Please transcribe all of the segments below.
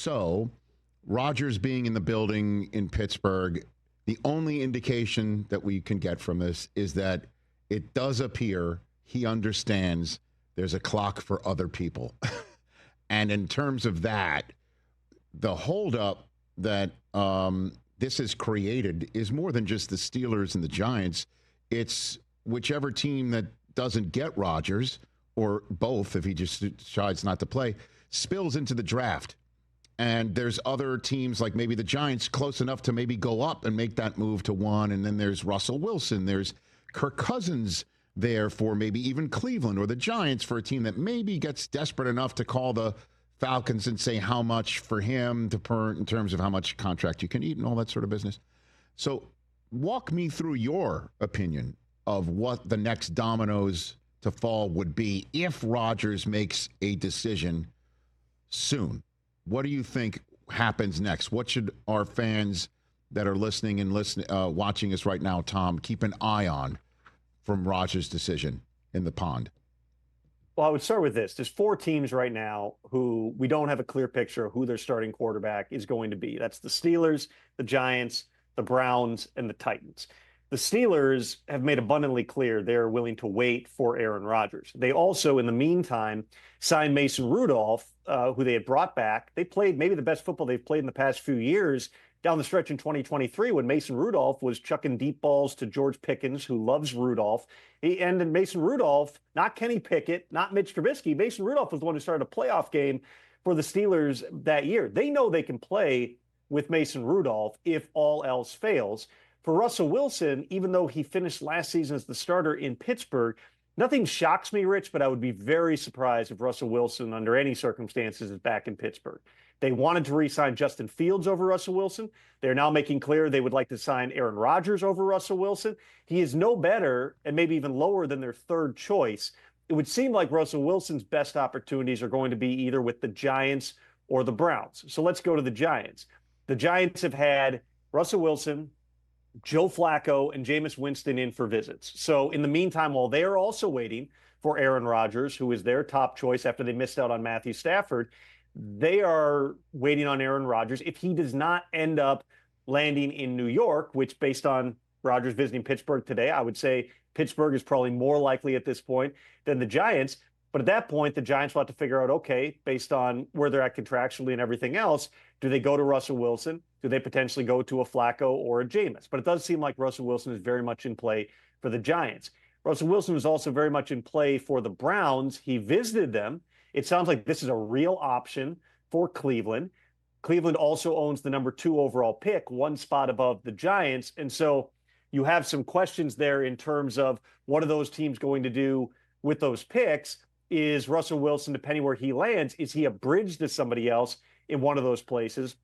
so, Rodgers being in the building in Pittsburgh, the only indication that we can get from this is that it does appear he understands there's a clock for other people. And in terms of that, the holdup that this has created is more than just the Steelers and the Giants. It's whichever team that doesn't get Rodgers, or both if he just decides not to play, spills into the draft. And there's other teams like maybe the Giants close enough to maybe go up and make that move to one. And then there's Russell Wilson. There's Kirk Cousins there for maybe even Cleveland or the Giants for a team that maybe gets desperate enough to call the Falcons and say how much for him in terms of how much contract you can eat and all that sort of business. So walk me through your opinion of what the next dominoes to fall would be if Rodgers makes a decision soon. What do you think happens next? What should our fans that are listening and watching us right now, Tom, keep an eye on from Rodgers' decision in the pond? Well, I would start with this. There's 4 teams right now who we don't have a clear picture of who their starting quarterback is going to be. That's the Steelers, the Giants, the Browns, and the Titans. The Steelers have made abundantly clear they're willing to wait for Aaron Rodgers. They also, in the meantime, signed Mason Rudolph, who they had brought back. They played maybe the best football they've played in the past few years down the stretch in 2023 when Mason Rudolph was chucking deep balls to George Pickens, who loves Rudolph. And then Mason Rudolph, not Kenny Pickett, not Mitch Trubisky, Mason Rudolph was the one who started a playoff game for the Steelers that year. They know they can play with Mason Rudolph if all else fails. For Russell Wilson, even though he finished last season as the starter in Pittsburgh, nothing shocks me, Rich, but I would be very surprised if Russell Wilson, under any circumstances, is back in Pittsburgh. They wanted to re-sign Justin Fields over Russell Wilson. They're now making clear they would like to sign Aaron Rodgers over Russell Wilson. He is no better and maybe even lower than their third choice. It would seem like Russell Wilson's best opportunities are going to be either with the Giants or the Browns. So let's go to the Giants. The Giants have had Russell Wilson, Joe Flacco, and Jameis Winston in for visits. So in the meantime, while they are also waiting for Aaron Rodgers, who is their top choice after they missed out on Matthew Stafford, they are waiting on Aaron Rodgers. If he does not end up landing in New York, which based on Rodgers visiting Pittsburgh today, I would say Pittsburgh is probably more likely at this point than the Giants. But at that point, the Giants will have to figure out, okay, based on where they're at contractually and everything else, do they go to Russell Wilson? Do they potentially go to a Flacco or a Jameis? But it does seem like Russell Wilson is very much in play for the Giants. Russell Wilson was also very much in play for the Browns. He visited them. It sounds like this is a real option for Cleveland. Cleveland also owns the number 2 overall pick, one spot above the Giants. And so you have some questions there in terms of what are those teams going to do with those picks? Is Russell Wilson, depending where he lands, is he a bridge to somebody else in one of those places?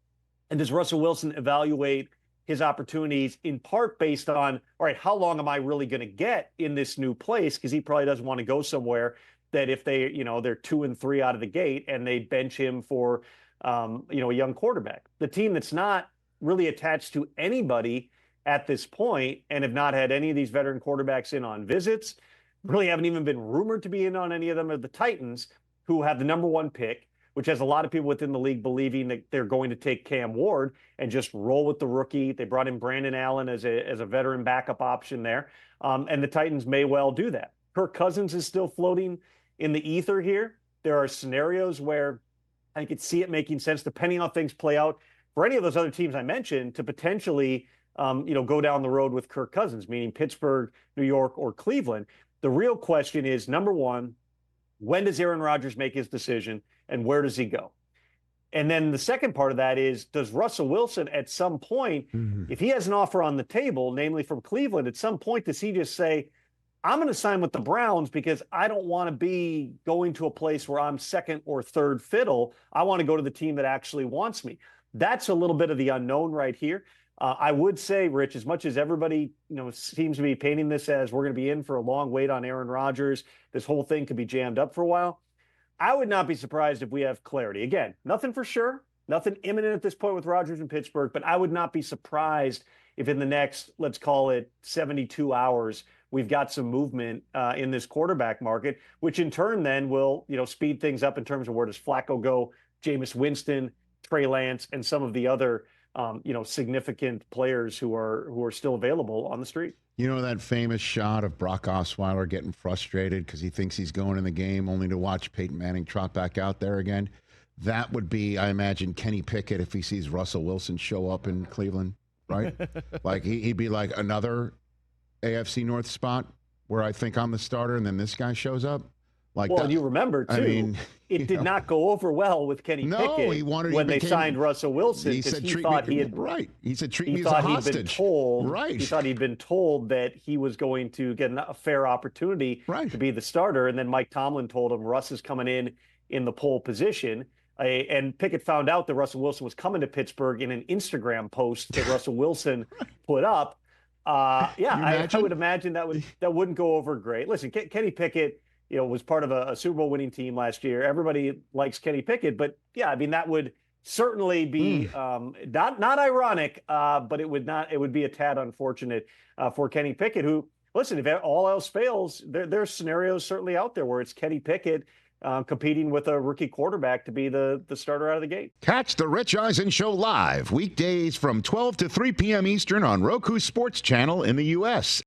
And does Russell Wilson evaluate his opportunities in part based on, all right, how long am I really going to get in this new place? Because he probably doesn't want to go somewhere that if they, they're 2 and 3 out of the gate and they bench him for, a young quarterback. The team that's not really attached to anybody at this point and have not had any of these veteran quarterbacks in on visits, really haven't even been rumored to be in on any of them, are the Titans, who have the number 1 pick, which has a lot of people within the league believing that they're going to take Cam Ward and just roll with the rookie. They brought in Brandon Allen as a veteran backup option there, and the Titans may well do that. Kirk Cousins is still floating in the ether here. There are scenarios where I could see it making sense, depending on how things play out, for any of those other teams I mentioned to potentially, go down the road with Kirk Cousins, meaning Pittsburgh, New York, or Cleveland. The real question is, number one, when does Aaron Rodgers make his decision and where does he go? And then the second part of that is, does Russell Wilson at some point, if he has an offer on the table, namely from Cleveland, at some point, does he just say, I'm going to sign with the Browns because I don't want to be going to a place where I'm second or third fiddle. I want to go to the team that actually wants me. That's a little bit of the unknown right here. I would say, Rich, as much as everybody, seems to be painting this as we're going to be in for a long wait on Aaron Rodgers, this whole thing could be jammed up for a while. I would not be surprised if we have clarity. Again, nothing for sure, nothing imminent at this point with Rodgers in Pittsburgh, but I would not be surprised if in the next, let's call it 72 hours, we've got some movement in this quarterback market, which in turn then will, speed things up in terms of where does Flacco go, Jameis Winston, Trey Lance and some of the other significant players who are still available on the street. You know that famous shot of Brock Osweiler getting frustrated because he thinks he's going in the game only to watch Peyton Manning trot back out there again? That would be, I imagine, Kenny Pickett if he sees Russell Wilson show up in Cleveland, right? Like he'd be like, another AFC North spot where I think I'm the starter, and then this guy shows up. Like, well, and you remember, too, it did not go over well with Kenny Pickett when they signed Russell Wilson because he thought he had He said, treat me as a hostage. He thought he'd been told that he was going to get a fair opportunity to be the starter. And then Mike Tomlin told him Russ is coming in the pole position. And Pickett found out that Russell Wilson was coming to Pittsburgh in an Instagram post that Russell Wilson put up. I would imagine that wouldn't go over great. Listen, Kenny Pickett, was part of a Super Bowl winning team last year. Everybody likes Kenny Pickett, but yeah, I mean, that would certainly be not ironic, but it would be a tad unfortunate for Kenny Pickett, who, listen, if all else fails, there's scenarios certainly out there where it's Kenny Pickett competing with a rookie quarterback to be the starter out of the gate. Catch the Rich Eisen Show live weekdays from 12 to 3 p.m. Eastern on Roku Sports Channel in the U.S.